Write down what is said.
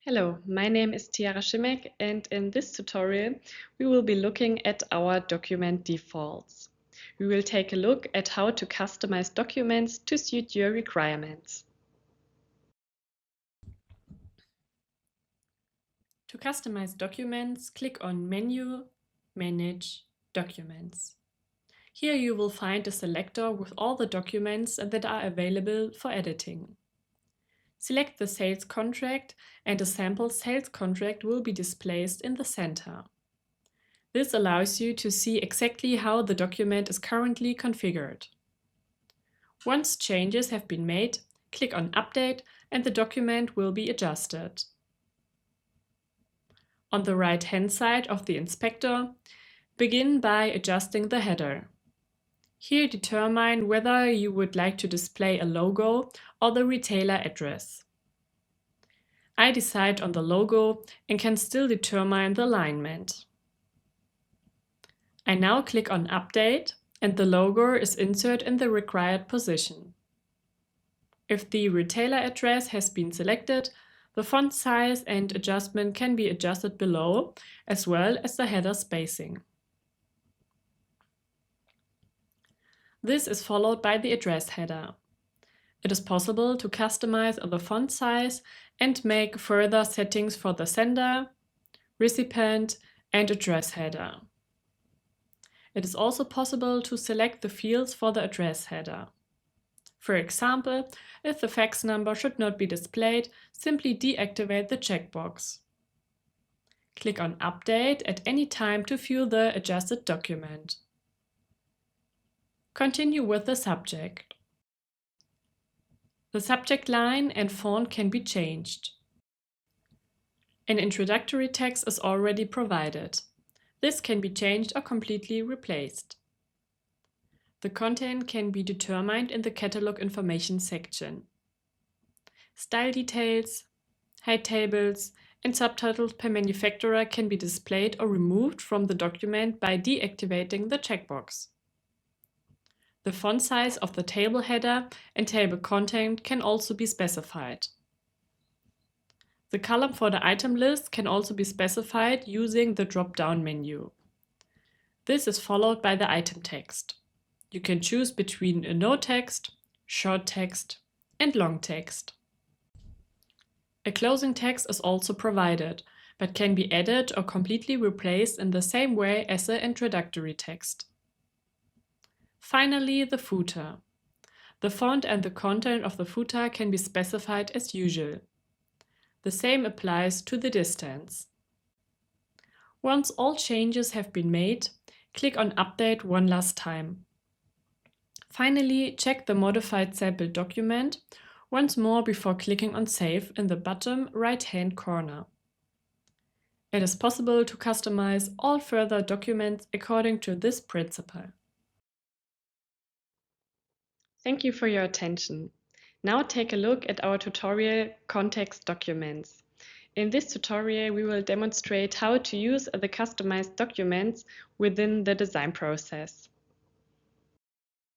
Hello, my name is Tiara Schimek, and in this tutorial we will be looking at our document defaults. We will take a look at how to customize documents to suit your requirements. To customize documents, click on Menu, Manage, Documents. Here you will find a selector with all the documents that are available for editing. Select the sales contract and a sample sales contract will be displayed in the center. This allows you to see exactly how the document is currently configured. Once changes have been made, click on Update and the document will be adjusted. On the right-hand side of the inspector, begin by adjusting the header. Here determine whether you would like to display a logo or the retailer address. I decide on the logo and can still determine the alignment. I now click on Update and the logo is inserted in the required position. If the retailer address has been selected, the font size and adjustment can be adjusted below, as well as the header spacing. This is followed by the address header. It is possible to customize the font size and make further settings for the sender, recipient, and address header. It is also possible to select the fields for the address header. For example, if the fax number should not be displayed, simply deactivate the checkbox. Click on Update at any time to view the adjusted document. Continue with the subject. The subject line and font can be changed. An introductory text is already provided. This can be changed or completely replaced. The content can be determined in the catalog information section. Style details, height tables, and subtitles per manufacturer can be displayed or removed from the document by deactivating the checkbox. The font size of the table header and table content can also be specified. The column for the item list can also be specified using the drop-down menu. This is followed by the item text. You can choose between a no text, short text, and long text. A closing text is also provided, but can be added or completely replaced in the same way as the introductory text. Finally, the footer. The font and the content of the footer can be specified as usual. The same applies to the distance. Once all changes have been made, click on Update one last time. Finally, check the modified sample document once more before clicking on Save in the bottom right-hand corner. It is possible to customize all further documents according to this principle. Thank you for your attention. Now take a look at our tutorial Context Documents. In this tutorial, we will demonstrate how to use the customized documents within the design process.